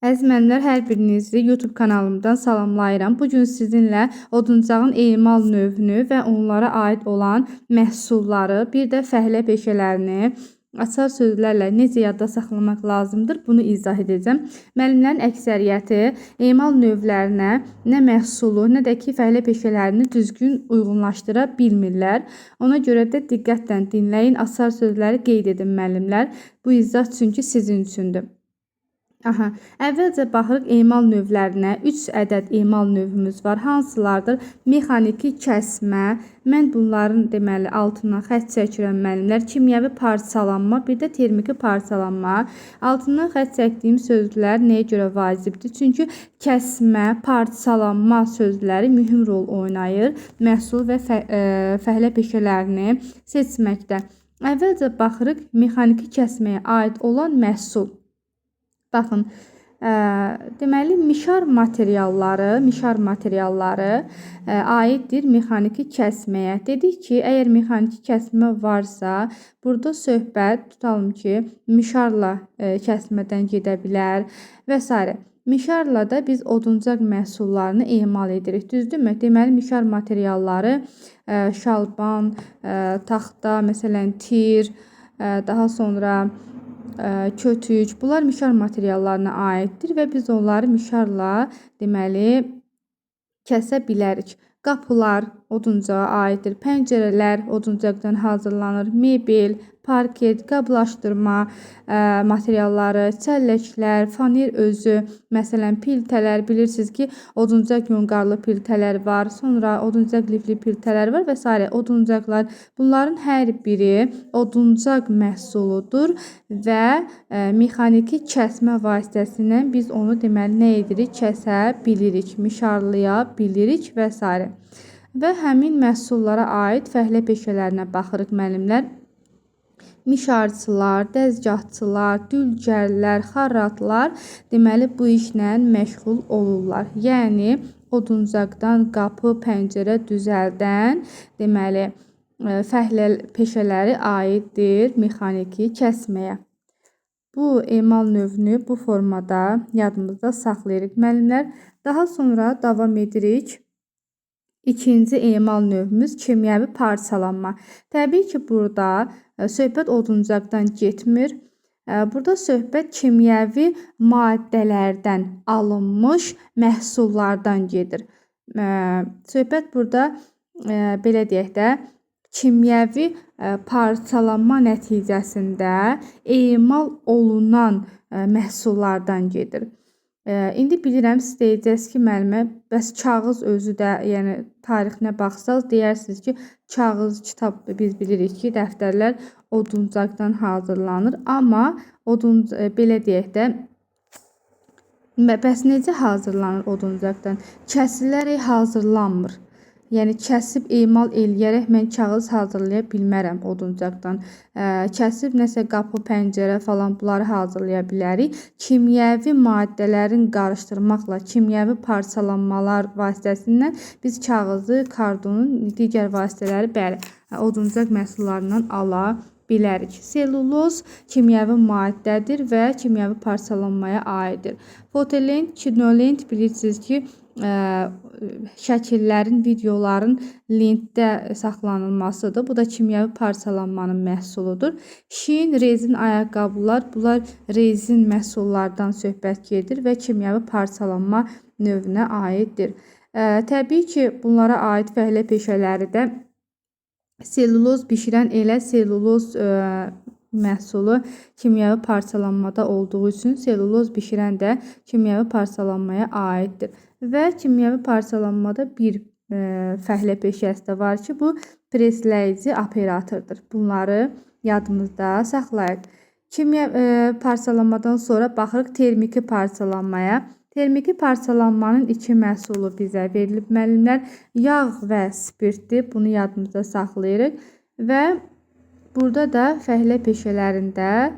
Əziz müəllimlər, hər birinizi YouTube kanalımdan salamlayıram. Bugün sizinlə oduncağın emal növünü və onlara aid olan məhsulları, bir də fəhlə peşələrini açar sözlərlə necə yadda saxlamaq lazımdır, bunu izah edəcəm. Müəllimlərin əksəriyyəti emal növlərinə nə məhsulu, nə də ki fəhlə peşələrini düzgün uyğunlaşdıra bilmirlər. Ona görə də diqqətlə dinləyin, açar sözləri qeyd edin müəllimlər. Bu izah çünki sizin üçündür. Əvvəlcə baxırıq emal növlərinə. 3 ədəd emal növümüz var. Hansılardır? Mexaniki kəsmə. Mən bunların deməli altından xətt çəkirəm müəllimlər. Kimyəvi parçalanma, bir də termiki parçalanma. Altından xətt çəkdiyim sözlər nəyə görə vacibdir? Çünki kəsmə, parçalanma sözləri mühüm rol oynayır məhsul və fəhlə peşələrini seçməkdə. Əvvəlcə baxırıq mexaniki kəsməyə aid olan məhsul. Baxın, deməli mişar materialları aiddir mexaniki kəsməyə. Dedik ki, əgər mexaniki kəsmə varsa, burada söhbət tutalım ki, mişarla kəsmədən gedə bilər və s. Mişarla da biz oduncaq məhsullarını emal edirik, düzdürmü? Deməli, mişar materialları şalban, taxta, məsələn, tir, daha sonra kötük, bunlar mişar materiallarına aiddir və biz onları mişarla deməli kəsə bilərik. Qapılar oduncağa aiddir, pəncərələr oduncaqdan hazırlanır, mebel, parket, qablaşdırma materialları, çəlləklər, faner özü, məsələn piltələr, bilirsiniz ki, oduncaq yonqarlı piltələr var, sonra oduncaq lifli piltələr var və s. oduncaqlar. Bunların hər biri oduncaq məhsuludur və mexaniki kəsmə vasitəsilə biz onu deməli nə edirik? Kəsə bilirik, mişarlaya bilirik və s. Və həmin məhsullara aid fəhlə peşələrinə baxırıq müəllimlər. Mişarçılar, dəzgahçılar, dülgərlər, xarratlar deməli bu işlə məşğul olurlar. Yəni oduncaqdan qapı, pəncərə düzəldən deməli fəhlə peşələri aiddir mexaniki kəsməyə. Bu emal növünü bu formada yadımızda saxlayırıq müəllimlər. Daha sonra davam edirik. İkinci emal növümüz kimyəvi parçalanma. Təbii ki, burada söhbət oduncaqdan getmir. Burada söhbət kimyəvi maddələrdən alınmış məhsullardan gedir. Söhbət burada belə deyək də, kimyəvi parçalanma nəticəsində emal olunan məhsullardan gedir. İndi bilirəm, siz deyəcəksiniz ki, müəllimə, bəs kağız özü də, yəni tarixinə baxsaq, deyərsiniz ki, kağız, kitab biz bilirik ki, dəftərlər oduncaqdan hazırlanır. Amma belə deyək də, bəs necə hazırlanır oduncaqdan? Kəsilərək hazırlanmır. Yəni kəsib emal eləyərək mən kağız hazırlaya bilmərəm oduncaqdan. Kəsib nəsə qapı, pəncərə falan bunları hazırlaya bilərik. Kimyəvi maddələrin qarışdırmaqla, kimyəvi parçalanmalar vasitəsindən biz kağızı, kartonun digər vasitələri bəli, oduncaq məhsullarından ala bilərik. Selluloz kimyəvi maddədir və kimyəvi parçalanmaya aiddir. Fotolent, kinolent bilirsiniz ki, şəkillərin, videoların lentdə saxlanılmasıdır. Bu da kimyəvi parçalanmanın məhsuludur. Şin, rezin ayaqqabılar, bunlar rezin məhsullardan söhbət gedir və kimyəvi parçalanma növünə aiddir. Təbii ki, bunlara aid fəhlə peşələri də selluloz bişirən elə selluloz məhsulu kimyəvi parçalanmada olduğu üçün selluloz bişirən də kimyəvi parçalanmaya aiddir. Və kimyəvi parçalanmada bir fəhlə peşəsi də var ki, bu presləyici operatordur. Bunları yadımızda saxlayaq. Kimyəvi parçalanmadan sonra baxırıq termiki parçalanmaya. Termiki parçalanmanın iki məhsulu bizə verilib müəllimlər. Yağ və spirtdir. Bunu yadımızda saxlayırıq. Və burada da fəhlə peşələrində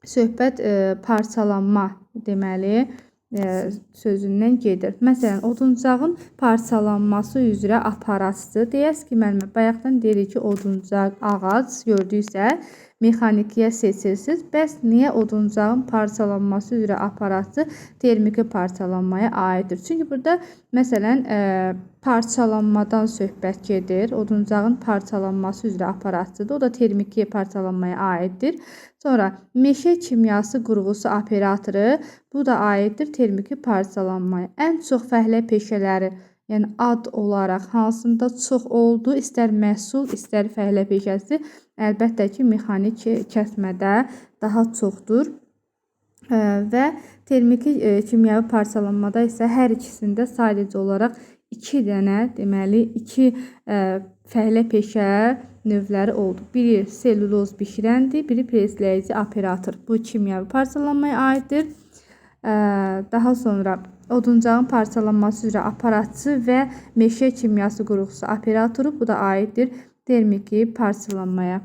söhbət parçalanma deməli sözündən gedir. Məsələn, oduncağın parçalanması üzrə aparatçı. Deyərsiniz ki, müəllimə, bayaqdan deyirik ki, oduncaq, ağac gördüksə mexanikiyə seçirsiniz. Bəs niyə oduncağın parçalanması üzrə aparatı termiki parçalanmaya aiddir? Çünki burada məsələn parçalanmadan söhbət gedir. Oduncağın parçalanması üzrə aparatıdır. O da termiki parçalanmaya aiddir. Sonra meşə kimyası qurğusu operatoru, bu da aiddir termiki parçalanmaya. Ən çox fəhlə peşələri, yəni ad olaraq hansında çox oldu, istər məhsul, istər fəhlə peşəsi, əlbəttə ki, mexanik kəsmədə daha çoxdur. Və termiki kimyəvi parçalanmada isə hər ikisində sadəcə olaraq 2 dənə, deməli 2 fəhlə peşə növləri oldu. Biri selluloz bişirəndir, biri presləyici operator. Bu kimyəvi parçalanmaya aiddir. Daha sonra oduncağın parçalanması üzrə aparatçı və meşə kimyası qurğusu operatoru, bu da aiddir termiki parçalanmaya.